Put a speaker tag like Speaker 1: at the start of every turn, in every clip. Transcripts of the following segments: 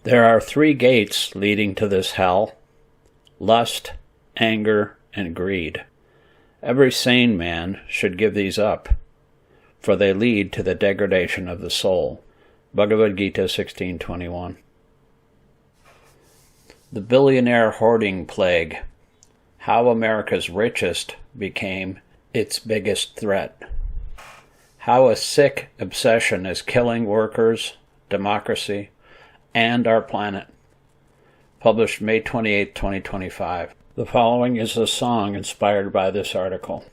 Speaker 1: There are three gates leading to this hell: lust, anger, and greed. Every sane man should give these up, for they lead to the degradation of the soul. Bhagavad Gita 16:21. The billionaire hoarding plague. How America's richest became its biggest threat. How a sick obsession is killing workers, democracy, and our planet. Published May 28, 2025. The following is a song inspired by this article.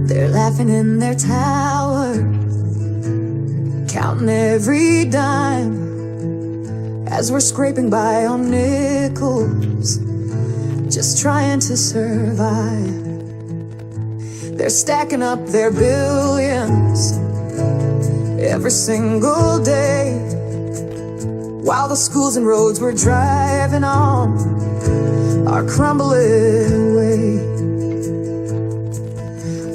Speaker 2: They're laughing in their tower, counting every dime, as we're scraping by on nickels, just trying to survive. They're stacking up their billions every single day, while the schools and roads we're driving on are crumbling away.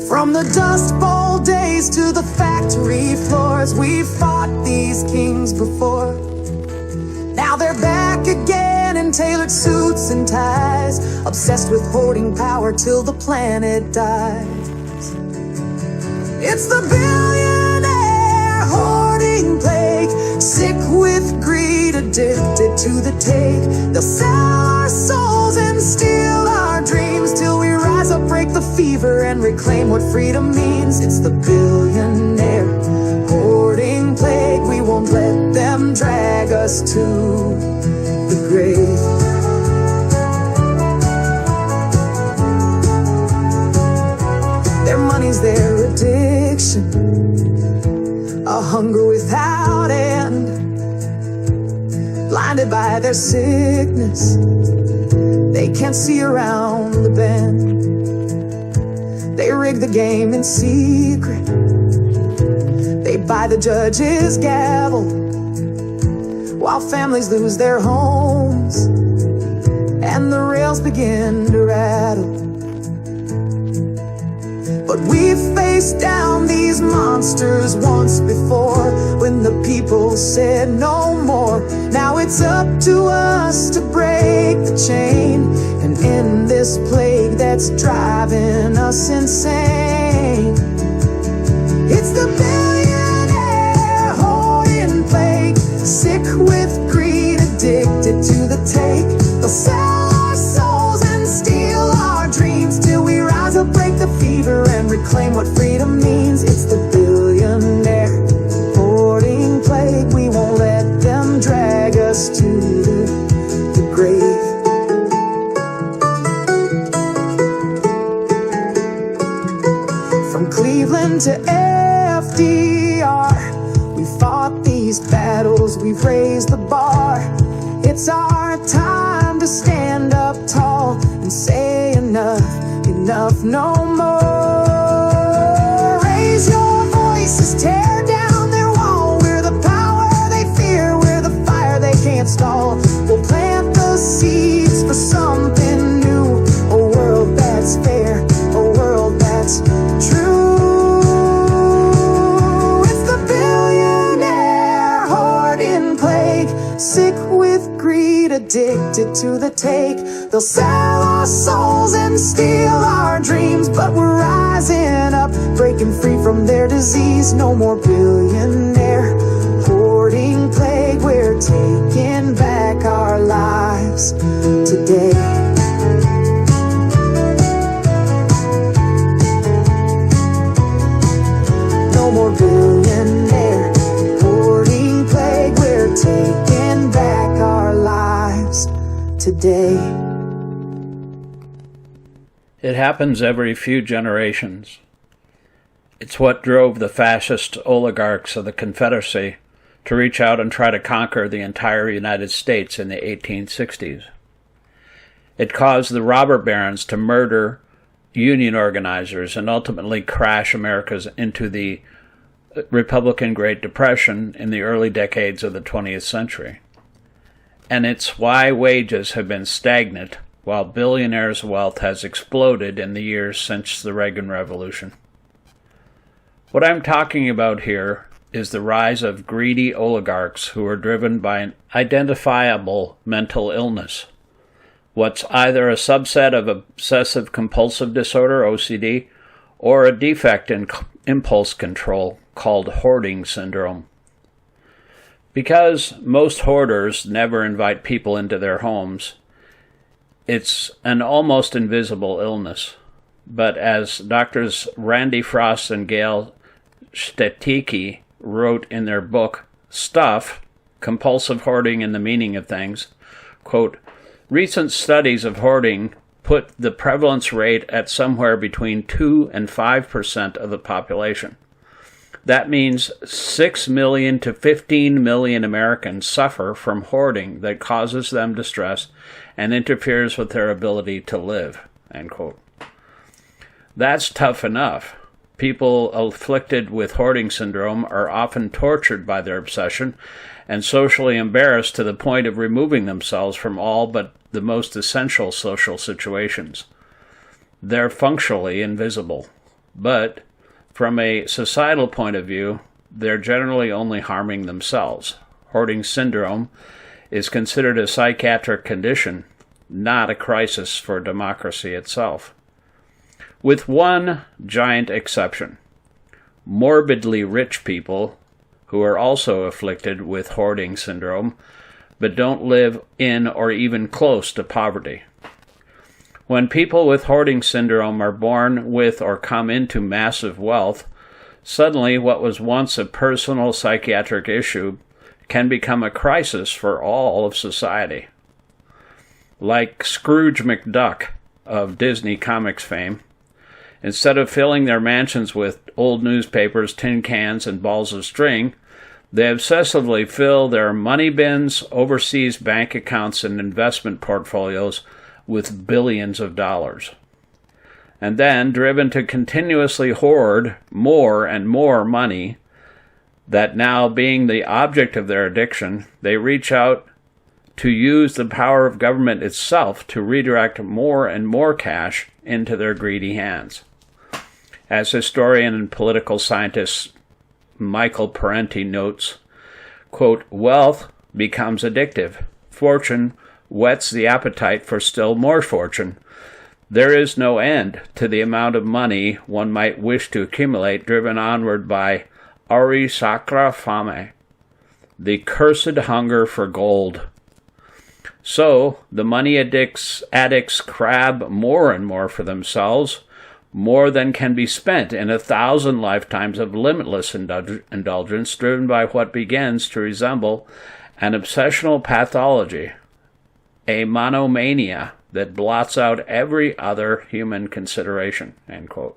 Speaker 2: From the Dust Bowl days to the factory floors, we've fought these kings before. Now they're back again in tailored suits and ties, obsessed with hoarding power till the planet dies. It's the billionaire hoarding plague, sick with greed, addicted to the take. They'll sell our souls and steal our dreams till we rise up, break the fever, and reclaim what freedom means. It's the billionaire hoarding plague. We won't let them drag us to the grave. Their money's their addiction, a hunger without end. Blinded by their sickness, they can't see around the bend. They rig the game in secret, they buy the judge's gavel, while families lose their homes and the rails begin to rattle. But we've faced down these monsters once before, when the people said no more. Now it's up to us to break the chain and end this plague that's driving us insane. It's the billionaire hoarding plague, sick with greed, addicted to the take. They'll sell our souls and steal our dreams till we rise up, break the fever, and reclaim what freedom means. It's the billionaire hoarding plague. We won't let them drag us to the grave. From Cleveland to FDR, we fought these battles, we've raised the bar. It's our time to stand up tall and say enough, enough no more. Raise your voices, tear down their wall. We're the power they fear, we're the fire they can't stall. We'll plant the seeds for something new, a world that's fair, a world that's true. It's the billionaire hoarding plague, sick with greed, addicted to the take. They'll sell our souls and steal our dreams, but we're rising up, breaking free from their disease. No more billionaire hoarding plague. We're taking back our lives today. No more billionaire hoarding plague. We're taking back our lives today.
Speaker 1: It happens every few generations. It's what drove the fascist oligarchs of the Confederacy to reach out and try to conquer the entire United States in the 1860s. It caused the robber barons to murder union organizers and ultimately crash America into the Republican Great Depression in the early decades of the 20th century. And it's why wages have been stagnant while billionaires' wealth has exploded in the years since the Reagan Revolution. What I'm talking about here is the rise of greedy oligarchs who are driven by an identifiable mental illness. What's either a subset of obsessive compulsive disorder, OCD, or a defect in impulse control called hoarding syndrome. Because most hoarders never invite people into their homes, it's an almost invisible illness. But as Drs. Randy Frost and Gail Steticki wrote in their book, Stuff, Compulsive Hoarding and the Meaning of Things, quote, recent studies of hoarding put the prevalence rate at somewhere between 2 and 5% of the population. That means 6 million to 15 million Americans suffer from hoarding that causes them distress and interferes with their ability to live, end quote. That's tough enough. People afflicted with hoarding syndrome are often tortured by their obsession and socially embarrassed to the point of removing themselves from all but the most essential social situations. They're functionally invisible, but from a societal point of view, they're generally only harming themselves. Hoarding syndrome is considered a psychiatric condition, not a crisis for democracy itself. With one giant exception: morbidly rich people who are also afflicted with hoarding syndrome but don't live in or even close to poverty. When people with hoarding syndrome are born with or come into massive wealth, suddenly what was once a personal psychiatric issue can become a crisis for all of society. Like Scrooge McDuck of Disney Comics fame, instead of filling their mansions with old newspapers, tin cans, and balls of string, they obsessively fill their money bins, overseas bank accounts, and investment portfolios with billions of dollars. And then, driven to continuously hoard more and more money, that now being the object of their addiction, they reach out to use the power of government itself to redirect more and more cash into their greedy hands. As historian and political scientist Michael Parenti notes, quote, wealth becomes addictive. Fortune whets the appetite for still more fortune. There is no end to the amount of money one might wish to accumulate, driven onward by Ari Sacra Fame, the cursed hunger for gold. So the money addicts crab more and more for themselves, more than can be spent in 1,000 lifetimes of limitless indulgence, driven by what begins to resemble an obsessional pathology, a monomania that blots out every other human consideration, end quote.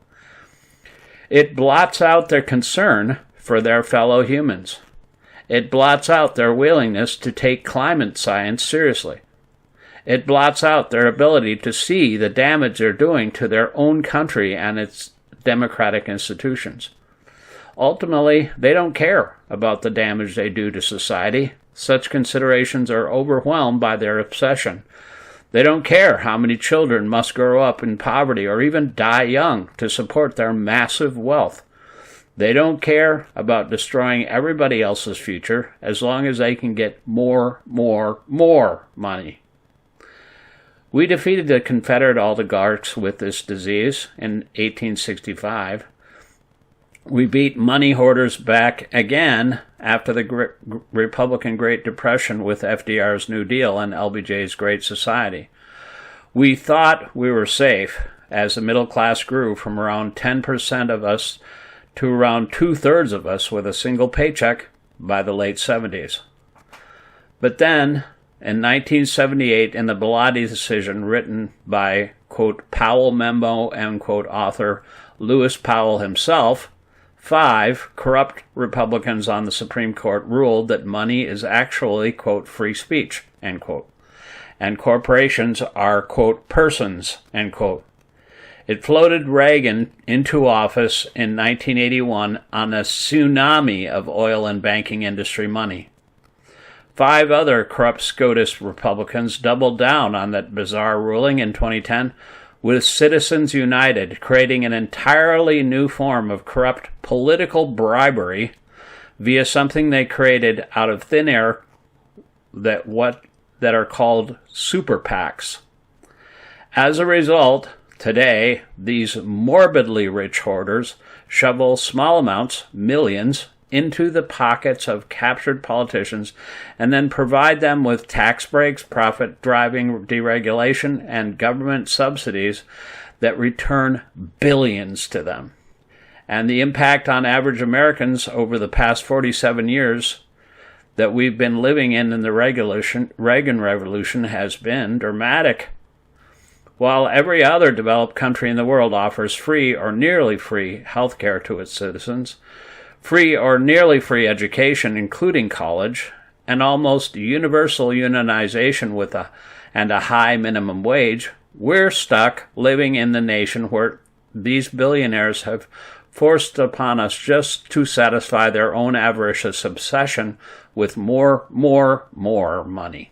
Speaker 1: It blots out their concern for their fellow humans. It blots out their willingness to take climate science seriously. It blots out their ability to see the damage they're doing to their own country and its democratic institutions. Ultimately, they don't care about the damage they do to society. Such considerations are overwhelmed by their obsession. They don't care how many children must grow up in poverty or even die young to support their massive wealth. They don't care about destroying everybody else's future as long as they can get more money. We defeated the Confederate oligarchs with this disease in 1865. We beat money hoarders back again after the Republican Great Depression with FDR's New Deal and LBJ's Great Society. We thought we were safe as the middle class grew from around 10% of us to around 2/3 of us with a single paycheck by the late 70s. But then, in 1978, in the Bilotti decision written by, quote, Powell memo, end quote, author Lewis Powell himself, 5 corrupt Republicans on the Supreme Court ruled that money is actually, quote, free speech, end quote, and corporations are, quote, persons, end quote. It floated Reagan into office in 1981 on a tsunami of oil and banking industry money. 5 other corrupt SCOTUS Republicans doubled down on that bizarre ruling in 2010 with Citizens United creating an entirely new form of corrupt political bribery via something they created out of thin air that are called super PACs. As a result, today, these morbidly rich hoarders shovel small amounts, millions, into the pockets of captured politicians and then provide them with tax breaks, profit-driving deregulation, and government subsidies that return billions to them. And the impact on average Americans over the past 47 years that we've been living in the Reagan Revolution has been dramatic. While every other developed country in the world offers free or nearly free health care to its citizens, free or nearly free education, including college, and almost universal unionization and a high minimum wage, we're stuck living in the nation where these billionaires have forced upon us just to satisfy their own avaricious obsession with more money.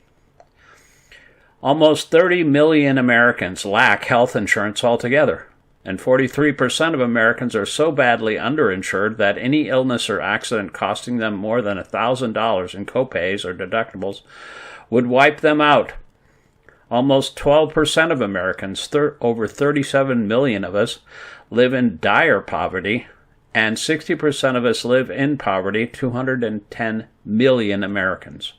Speaker 1: Almost 30 million Americans lack health insurance altogether, and 43% of Americans are so badly underinsured that any illness or accident costing them more than $1,000 in copays or deductibles would wipe them out. Almost 12% of Americans, over 37 million of us, live in dire poverty, and 60% of us live in poverty, 210 million Americans.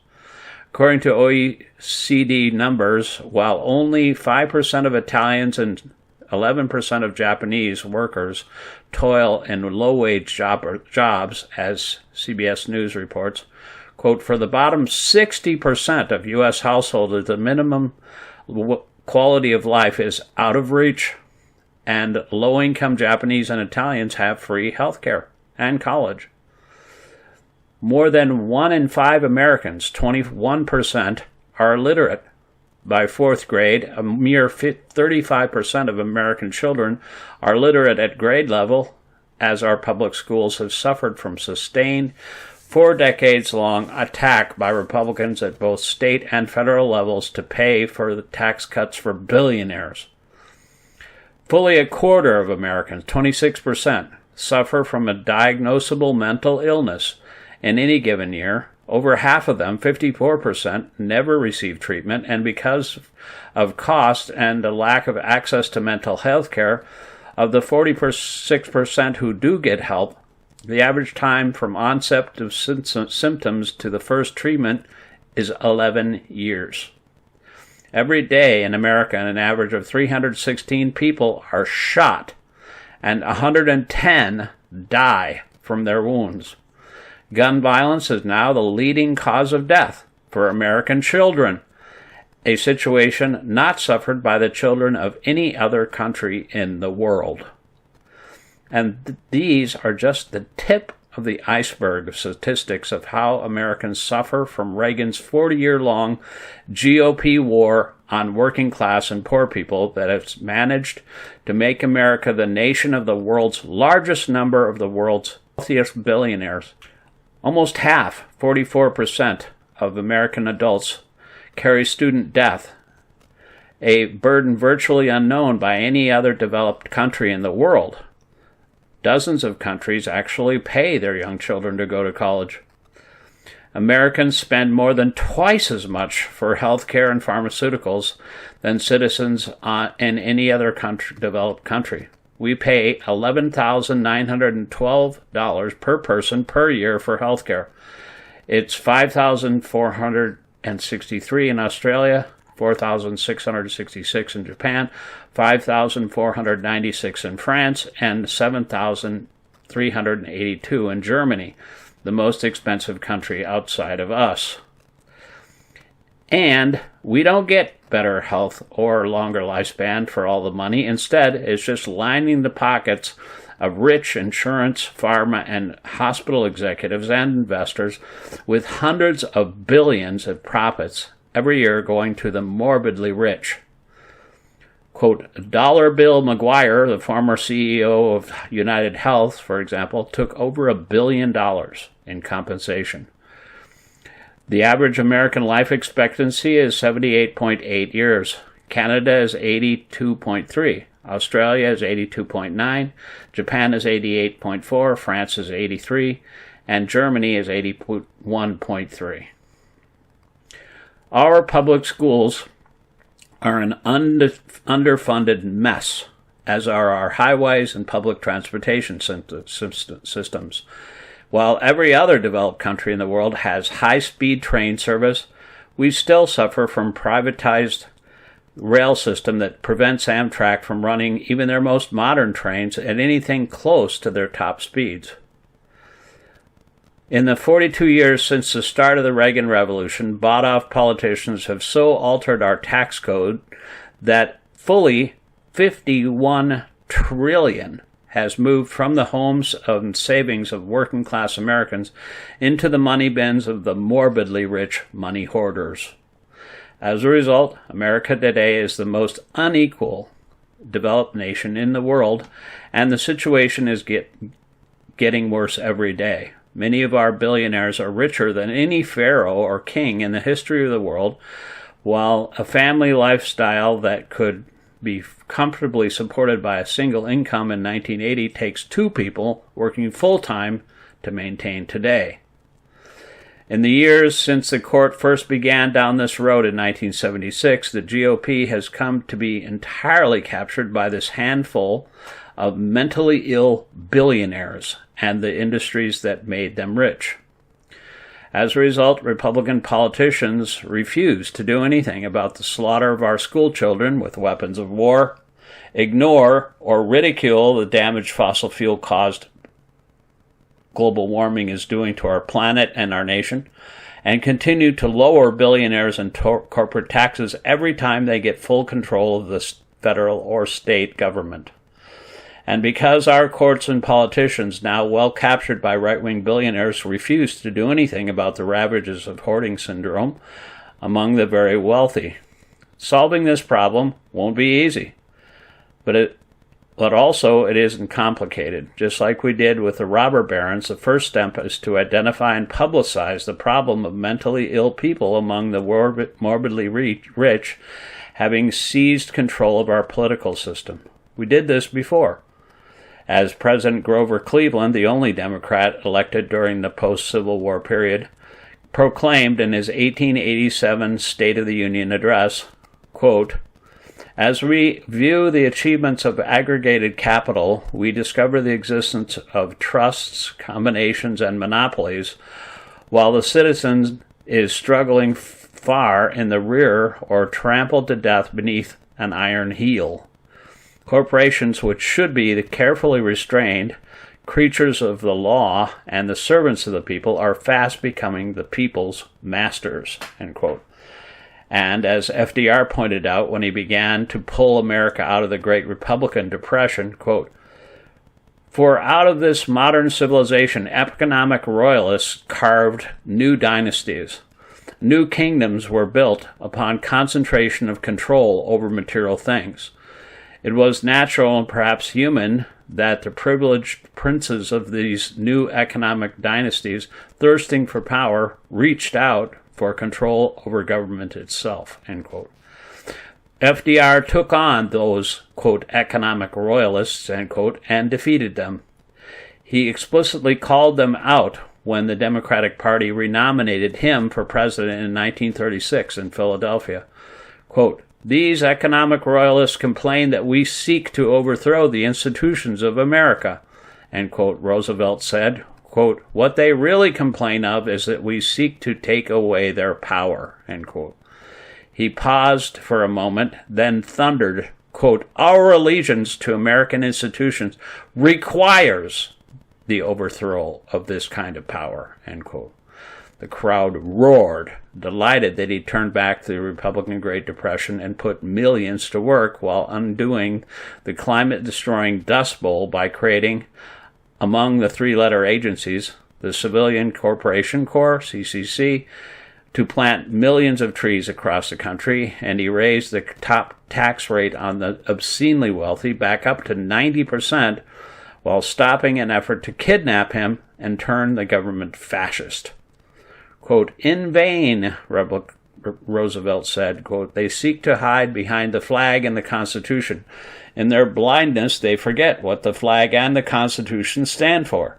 Speaker 1: According to OECD numbers, while only 5% of Italians and 11% of Japanese workers toil in low-wage jobs, as CBS News reports, quote, for the bottom 60% of U.S. households, the minimum quality of life is out of reach, and low-income Japanese and Italians have free health care and college. More than 1 in 5 Americans, 21%, are illiterate. By 4th grade, a mere 35% of American children are literate at grade level, as our public schools have suffered from sustained 4 decades-long attack by Republicans at both state and federal levels to pay for the tax cuts for billionaires. Fully a quarter of Americans, 26%, suffer from a diagnosable mental illness in any given year. Over half of them, 54%, never receive treatment, and because of cost and the lack of access to mental health care, of the 46% who do get help, the average time from onset of symptoms to the first treatment is 11 years. Every day in America, an average of 316 people are shot, and 110 die from their wounds. Gun violence is now the leading cause of death for American children, a situation not suffered by the children of any other country in the world. And these are just the tip of the iceberg of statistics of how Americans suffer from Reagan's 40-year-long GOP war on working class and poor people that has managed to make America the nation of the world's largest number of the world's wealthiest billionaires. Almost half, 44%, of American adults carry student debt, a burden virtually unknown by any other developed country in the world. Dozens of countries actually pay their young children to go to college. Americans spend more than twice as much for health care and pharmaceuticals than citizens in any other developed country. We pay $11,912 per person per year for health care. It's $5,463 in Australia, $4,666 in Japan, $5,496 in France, and $7,382 in Germany, the most expensive country outside of us. And we don't get better health or longer lifespan for all the money. Instead, it's just lining the pockets of rich insurance, pharma, and hospital executives and investors with hundreds of billions of profits every year going to the morbidly rich. Quote, Dollar Bill McGuire, the former CEO of United Health, for example, took over $1 billion in compensation. The average American life expectancy is 78.8 years. Canada is 82.3. Australia is 82.9. Japan is 88.4. France is 83. And Germany is 81.3. Our public schools are an underfunded mess, as are our highways and public transportation systems. While every other developed country in the world has high-speed train service, we still suffer from privatized rail system that prevents Amtrak from running even their most modern trains at anything close to their top speeds. In the 42 years since the start of the Reagan Revolution, bought-off politicians have so altered our tax code that fully $51 trillion has moved from the homes and savings of working-class Americans into the money bins of the morbidly rich money hoarders. As a result, America today is the most unequal developed nation in the world, and the situation is getting worse every day. Many of our billionaires are richer than any pharaoh or king in the history of the world, while a family lifestyle that could be comfortably supported by a single income in 1980 takes two people working full-time to maintain today. In the years since the court first began down this road in 1976, the GOP has come to be entirely captured by this handful of mentally ill billionaires and the industries that made them rich. As a result, Republican politicians refuse to do anything about the slaughter of our school children with weapons of war, ignore or ridicule the damage fossil fuel-caused global warming is doing to our planet and our nation, and continue to lower billionaires and corporate taxes every time they get full control of the federal or state government. And because our courts and politicians, now well captured by right-wing billionaires, refuse to do anything about the ravages of hoarding syndrome among the very wealthy, solving this problem won't be easy. But also it isn't complicated. Just like we did with the robber barons, the first step is to identify and publicize the problem of mentally ill people among the morbidly rich having seized control of our political system. We did this before. As President Grover Cleveland, the only Democrat elected during the post-Civil War period, proclaimed in his 1887 State of the Union address, quote, "As we view the achievements of aggregated capital, we discover the existence of trusts, combinations, and monopolies, while the citizen is struggling far in the rear or trampled to death beneath an iron heel. Corporations, which should be carefully restrained, creatures of the law, and the servants of the people, are fast becoming the people's masters," end quote. And as FDR pointed out when he began to pull America out of the Great Republican Depression, quote, "For out of this modern civilization, economic royalists carved new dynasties. New kingdoms were built upon concentration of control over material things. It was natural and perhaps human that the privileged princes of these new economic dynasties, thirsting for power, reached out for control over government itself," end quote. FDR took on those, quote, economic royalists, end quote, and defeated them. He explicitly called them out when the Democratic Party renominated him for president in 1936 in Philadelphia. Quote, "These economic royalists complain that we seek to overthrow the institutions of America," end quote, Roosevelt said. Quote, "What they really complain of is that we seek to take away their power," end quote. He paused for a moment, then thundered, quote, "Our allegiance to American institutions requires the overthrow of this kind of power," end quote. The crowd roared, delighted that he turned back the Republican Great Depression and put millions to work while undoing the climate-destroying Dust Bowl by creating, among the three-letter agencies, the Civilian Corporation Corps, CCC, to plant millions of trees across the country, and he raised the top tax rate on the obscenely wealthy back up to 90%, while stopping an effort to kidnap him and turn the government fascist. Quote, "In vain," Roosevelt said, quote, "They seek to hide behind the flag and the Constitution. In their blindness, they forget what the flag and the Constitution stand for.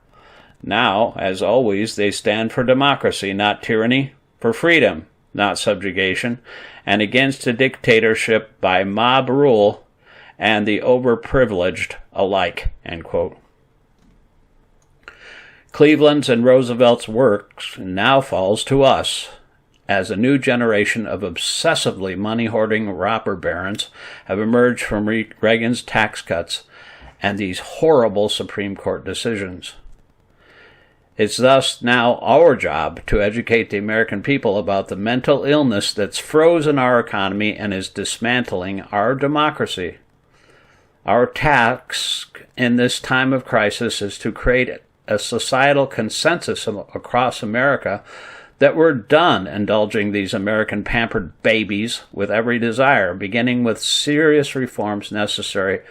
Speaker 1: Now, as always, they stand for democracy, not tyranny, for freedom, not subjugation, and against a dictatorship by mob rule and the overprivileged alike," end quote. Cleveland's and Roosevelt's work now falls to us, as a new generation of obsessively money-hoarding robber barons have emerged from Reagan's tax cuts and these horrible Supreme Court decisions. It's thus now our job to educate the American people about the mental illness that's frozen our economy and is dismantling our democracy. Our task in this time of crisis is to create a societal consensus across America that we're done indulging these American pampered babies with every desire, beginning with serious reforms necessary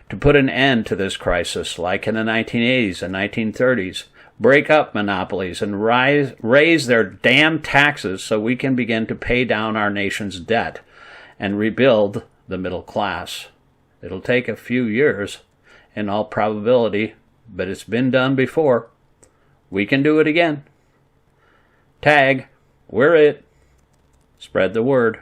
Speaker 1: to put an end to this crisis, like in the 1980s and 1930s. Break up monopolies and raise their damn taxes so we can begin to pay down our nation's debt and rebuild the middle class. It'll take a few years, in all probability, but it's been done before. We can do it again. Tag, we're it. Spread the word.